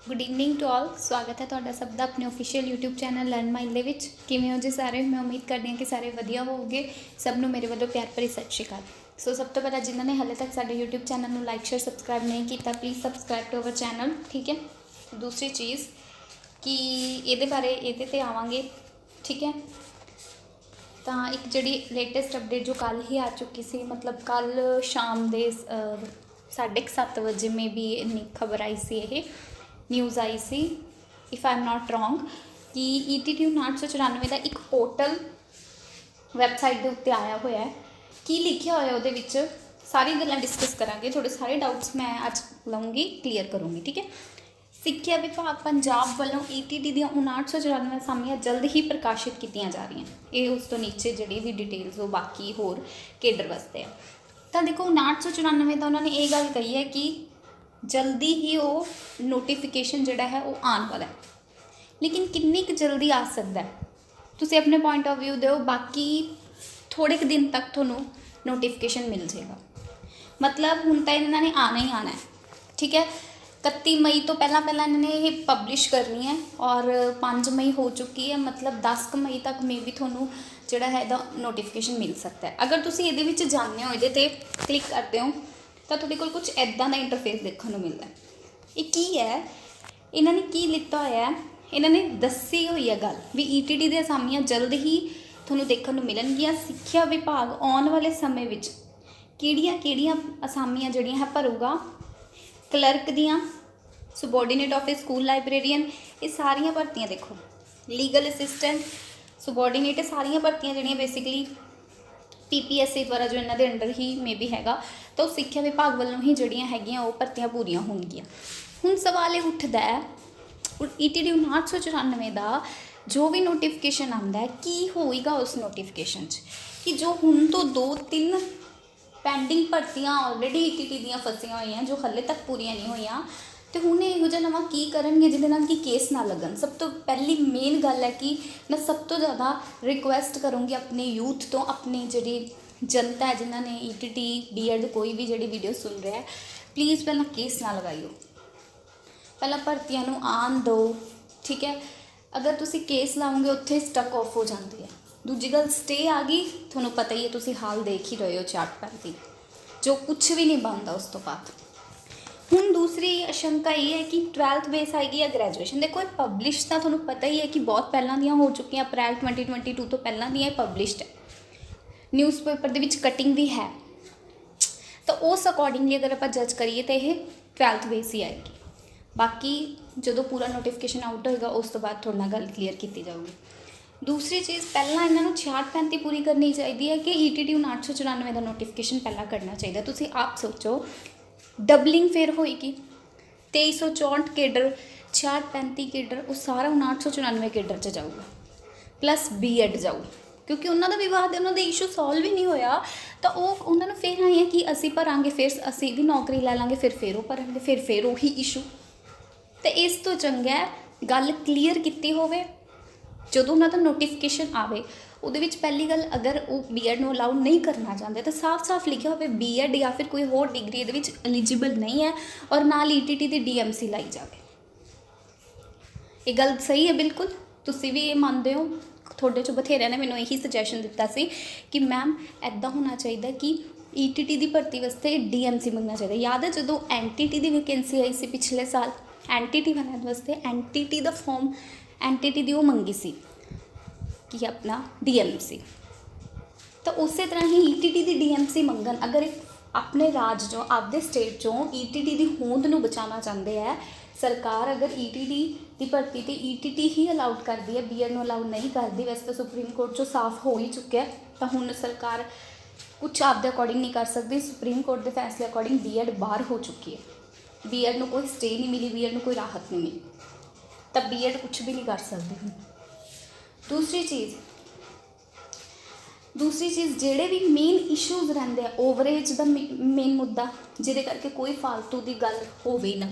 Good evening to all. स्वागत है तुहाडा सब दा अपने official YouTube channel learn mind दे विच। किवें हो जी सारे? मैं उम्मीद करदी हां कि सारे वधिया होवोगे। सब नूं मेरे वल्लों प्यार भरी सत श्री अकाल। सो सब तो पहला जिन्होंने हाले तक साडे यूट्यूब चैनल नूं लाइक शेयर सबसक्राइब नहीं किया, please subscribe to our channel, ठीक है। दूसरी चीज़ कि ये बारे ये ते आवांगे, ठीक है। तो एक जी लेटेस्ट अपडेट जो कल ही आ चुकी सी, मतलब कल शाम के 7:30 बजे में भी इन्नी खबर आई सी, ये न्यूज़ आई सी, if I am not wrong, कि ETT 994 का एक पोर्टल वैबसाइट के उत्ते आया हुआ है। की लिखिया होया उहदे विच सारी गल्लां डिस्कस करांगे, थोड़े सारे डाउट्स मैं अज लऊँगी, क्लीयर करूँगी, ठीक है। सिक्ख्या विभाग पंजाब वालों ETT दी 994 असामियां जल्द ही प्रकाशित कीतियां जा रही हैं। ये उस तो नीचे जिहड़ी भी डिटेल्स वो बाकी होर केडर वास्ते है। तो देखो 994 का उन्होंने ये गल कही है कि जल्दी ही वो नोटिफिकेशन जोड़ा है वो आने वाला है, लेकिन किन्नी क जल्दी आ सकता है तुसी अपने पॉइंट ऑफ व्यू दो। बाकी थोड़े क दिन तक थोनों नोटिफिकेशन मिल जाएगा, मतलब हुण तो इन्होंने आना ही आना है, ठीक है। 31 मई तो पहला इन्होंने ये पब्लिश करनी है और 5 मई हो चुकी है, मतलब 10 मई तक मे भी थोनों जोड़ा है नोटिफिकेशन मिल सकता है। अगर तुसी इहदे विच जाने हो, इहदे ते क्लिक करते हो तो तुहाडे कोल कुछ इदां दा इंटरफेस देखने को मिलता है। ये की है, इन्होंने की लिखा होया है, इन्होंने दसी हुई है गल भी ETT दी असामियां जल्द ही थोनों देखने को मिलणगियां। सिक्ख्या विभाग आने वाले समय विच किहड़ियां असामियां जिहड़ियां है भरूगा, क्लर्क दियां, सुबॉर्डीनेट ऑफिस स्कूल लाइब्रेरीयन, ये सारियां भर्तियां देखो, लीगल असिस्टेंट, सुबॉर्डीनेट, सारियां भर्तियां जिहड़ियां बेसिकली PPSC द्वारा जो इन्हों के अंडर ही मे बी हैगा, तो सिक्ख्या विभाग वालों ही जड़ियाँ हैगियां वो भर्तियां पूरियां होणगियां। हुण सवाल ये उठदा है, ETT 994 का जो भी नोटिफिकेशन आता है की होएगा उस नोटिफिकेशन कि जो हुण तो 2-3 पेंडिंग भर्तियां ऑलरेडी ETT दियां फसियां हुई हैं जो हले तक पूरियां नहीं हुई, तो हुण इहो जिहा नवां की करनगे जिहदे नाल कि केस ना लगन। सब तो पहली मेन गल है कि मैं सब तो ज़्यादा रिक्वेस्ट करूँगी अपने यूथ तो, अपनी जी जनता है जिन्होंने ETT B.Ed कोई भी जी वीडियो सुन रहा है, प्लीज़ पहला केस ना लगाइयो, पहला भर्तियां नूं आन दो, ठीक है। अगर तुसी केस लाओगे उत्थे स्टक ऑफ हो जाती है। दूजी गल स्टे आ गई, थोनों पता ही है, तुसी हाल देख ही रहे हो 4-35 जो कुछ भी नहीं बनता उस तो बाद। हुण दूसरी आशंका ये है कि 12th बेस आएगी या ग्रैजुएशन। देखो पब्लिश तो थोनों पता ही है कि बहुत पहला दियां हो चुकी, अप्रैल 2022 तो पहला दियां पब्लिश्ड है, न्यूज़पेपर दे विच कटिंग भी है, तो उस अकॉर्डिंगली अगर आप जज करिए तो यह 12th बेस ही आएगी। बाकी जो पूरा नोटिफिकेशन आउट होएगा उस तो बाद थोड़ा ना गल क्लीयर की जाऊगी। दूसरी चीज़, पहला इन्होंने 66-35 पूरी करनी चाहिए है कि ETT 994 का नोटिफिकेशन पहला करना चाहिए। तुसी आप सोचो डबलिंग फिर होएगी, 2364 केडर, 66-35 केडर, वो सारा 994 केडर च जाऊगा, प्लस B.Ed जाऊ, क्योंकि उन्होंने विवाद उन्होंने इशू सॉल्व ही नहीं होया, तो उन्होंने फिर आए हैं कि असी भरांगे, फिर असी भी नौकरी लै लाँगे, फिर वो भरेंगे, फिर वही इशू। तो इस तो चंगा गल क्लीयर की होवे, जो उन्होंने नोटिफिकेशन आए उहदे विच पहली गल, अगर वो B.Ed नूं अलाउ नहीं करना चाहते तो साफ साफ लिखा हो B.Ed या फिर कोई होर डिग्री ये एलिजिबल नहीं है, और नाल ETT की DMC लाई जाए। ये गल सही है बिल्कुल, तुसी भी ये मानते हो, थोड़े चो बथेरिया ने मैंने यही सजैशन दिता सी कि मैम ऐदा होना चाहिए कि ETT की भर्ती वास्ते DMC मंगना चाहिए। याद है जो NTT की वैकेंसी आई सी पिछले साल, NTT बनने वास्ते NTT का फॉर्म NTT की वो मंगी सी कि अपना DMC, तो उस तरह ही ETT की DMC मंगन, अगर एक अपने राज चों आपके स्टेट चों ETT की होंद नूं बचाना चाहते हैं सरकार, अगर ETT की भर्ती तो ETT ही अलाउड करती है, B.Ed नूं अलाउड नहीं करती। वैसे तो सुप्रीम कोर्ट चो साफ हो ही चुका है, तो हुण सरकार कुछ आपके अकॉर्डिंग नहीं कर सकती। सुप्रीम कोर्ट के फैसले अकॉर्डिंग B.Ed बाहर हो चुकी है, B.Ed नूं कोई स्टे नहीं मिली, B.Ed नूं कोई राहत नहीं मिली, तब B.Ed कुछ भी नहीं कर सकती। दूसरी चीज़ जेड़े भी मेन इशूज़ रहंदे हैं, ओवरेज का मेन मुद्दा जिहदे करके कोई फालतू की गल होवे ना,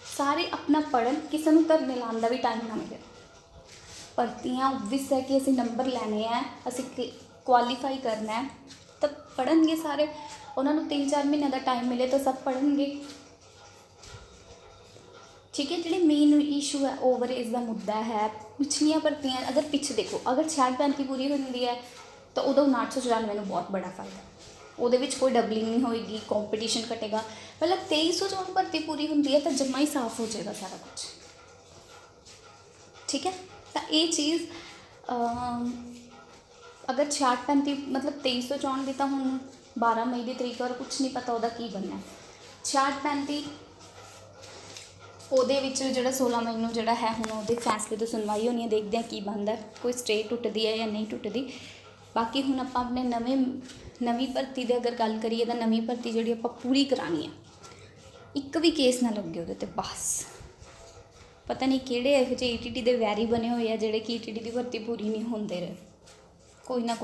सारे अपना पढ़न, किसी को धरने लाने का भी टाइम ना मिले। भर्तियां ओबवियस है कि असीं नंबर लैने हैं, असीं क्वालीफाई करना है, तब पढ़नगे सारे, उन्होंने 3-4 महीने का टाइम मिले तो सब पढ़नगे, ठीक है। ਜਿਹੜੇ ਮੇਨ ਇਸ਼ੂ ਹੈ ਓਵਰ ਏਜ ਦਾ ਮੁੱਦਾ ਹੈ, ਪਿਛਲੀਆਂ ਭਰਤੀਆਂ ਅਗਰ ਪਿੱਛੇ ਦੇਖੋ, ਅਗਰ 66-35 ਪੂਰੀ ਹੁੰਦੀ ਹੈ ਤਾਂ ਉਦੋਂ 5994 ਨੂੰ ਬਹੁਤ ਬੜਾ ਫਾਇਦਾ, ਉਹਦੇ ਵਿੱਚ ਕੋਈ ਡਬਲਿੰਗ ਨਹੀਂ ਹੋਏਗੀ, ਕੰਪੀਟੀਸ਼ਨ ਘਟੇਗਾ। ਮਤਲਬ 2394 ਭਰਤੀ ਪੂਰੀ ਹੁੰਦੀ ਹੈ ਤਾਂ ਜਮਾ ਹੀ ਸਾਫ਼ ਹੋ ਜਾਏਗਾ ਸਾਰਾ ਕੁਝ, ਠੀਕ ਹੈ। ਤਾਂ ਇਹ ਚੀਜ਼ ਅਗਰ 66-35 ਮਤਲਬ 2364 ਦੀ ਤਾਂ ਹੁਣ 12 ਮਈ ਦੀ ਤਰੀਕ ਔਰ ਕੁਛ ਨਹੀਂ ਪਤਾ ਉਹਦਾ ਕੀ ਬਣਨਾ। 66-35 ਉਹਦੇ ਵਿੱਚ ਜਿਹੜਾ 16 ਮਈ ਨੂੰ ਜਿਹੜਾ ਹੈ ਹੁਣ ਉਹਦੇ ਫੈਸਲੇ ਤੋਂ ਸੁਣਵਾਈ ਹੋਣੀ ਹੈ, ਦੇਖਦੇ ਹਾਂ ਕੀ ਬਣਦਾ, ਕੋਈ ਸਟੇ ਟੁੱਟਦੀ ਹੈ ਜਾਂ ਨਹੀਂ ਟੁੱਟਦੀ। ਬਾਕੀ ਹੁਣ ਆਪਾਂ ਆਪਣੇ ਨਵੀਂ ਭਰਤੀ ਦੀ ਅਗਰ ਗੱਲ ਕਰੀਏ ਤਾਂ ਨਵੀਂ ਭਰਤੀ ਜਿਹੜੀ ਆਪਾਂ ਪੂਰੀ ਕਰਾਉਣੀ ਹੈ, ਇੱਕ ਵੀ ਕੇਸ ਨਾ ਲੱਗੇ ਉਹਦੇ 'ਤੇ, ਬਸ ਪਤਾ ਨਹੀਂ ਕਿਹੜੇ ਇਹੋ ਜਿਹੇ ETT ਦੇ ਵੈਰੀ ਬਣੇ ਹੋਏ ਆ ਜਿਹੜੇ ਕਿ ETT ਦੀ ਭਰਤੀ ਪੂਰੀ ਨਹੀਂ ਹੁੰਦੇ ਰਹੇ, ਕੋਈ ਨਾ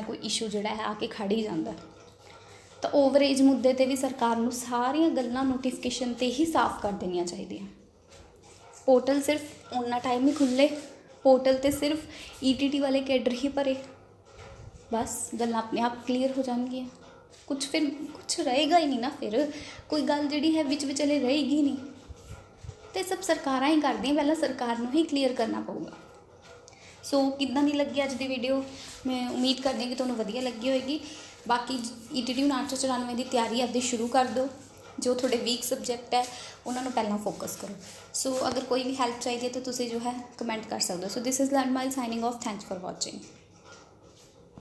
ਕੋਈ ਇਸ਼ੂ ਜਿਹੜਾ ਹੈ ਆ ਕੇ ਖੜ ਹੀ ਜਾਂਦਾ। ਤਾਂ ਓਵਰਏਜ ਮੁੱਦੇ 'ਤੇ ਵੀ ਸਰਕਾਰ ਨੂੰ ਸਾਰੀਆਂ ਗੱਲਾਂ ਨੋਟੀਫਿਕੇਸ਼ਨ 'ਤੇ ਹੀ ਸਾਫ਼ ਕਰ ਦੇਣੀਆਂ ਚਾਹੀਦੀਆਂ। ਪੋਰਟਲ ਸਿਰਫ ਓਨਾ ਟਾਈਮ ਹੀ ਖੁੱਲ੍ਹੇ, ਪੋਰਟਲ 'ਤੇ ਸਿਰਫ ETT ਵਾਲੇ ਕੈਡਰ ਹੀ ਭਰੇ, ਬਸ ਗੱਲਾਂ ਆਪਣੇ ਆਪ ਕਲੀਅਰ ਹੋ ਜਾਣਗੀਆਂ। ਕੁਛ ਰਹੇਗਾ ਹੀ ਨਹੀਂ ਨਾ, ਫਿਰ ਕੋਈ ਗੱਲ ਜਿਹੜੀ ਹੈ ਵਿੱਚ ਵਿਚਾਲੇ ਰਹੇਗੀ ਨਹੀਂ। ਅਤੇ ਸਭ ਸਰਕਾਰਾਂ ਹੀ ਕਰਦੀਆਂ, ਪਹਿਲਾਂ ਸਰਕਾਰ ਨੂੰ ਹੀ ਕਲੀਅਰ ਕਰਨਾ ਪਊਗਾ। ਸੋ ਕਿੱਦਾਂ ਦੀ ਲੱਗੀ ਅੱਜ ਦੀ ਵੀਡੀਓ, ਮੈਂ ਉਮੀਦ ਕਰਦੀ ਹਾਂ ਕਿ ਤੁਹਾਨੂੰ ਵਧੀਆ ਲੱਗੀ ਹੋਏਗੀ। ਬਾਕੀ ETT 5994 ਦੀ ਤਿਆਰੀ ਆਪਦੀ ਸ਼ੁਰੂ ਕਰ ਦਿਓ, ਜੋ ਤੁਹਾਡੇ ਵੀਕ ਸਬਜੈਕਟ ਹੈ ਉਹਨਾਂ ਨੂੰ ਪਹਿਲਾਂ ਫੋਕਸ ਕਰੋ। ਸੋ ਅਗਰ ਕੋਈ ਵੀ ਹੈਲਪ ਚਾਹੀਦੀ ਹੈ ਤਾਂ ਤੁਸੀਂ ਜੋ ਹੈ ਕਮੈਂਟ ਕਰ ਸਕਦੇ ਹੋ। So this is learn mind signing off, thanks for watching.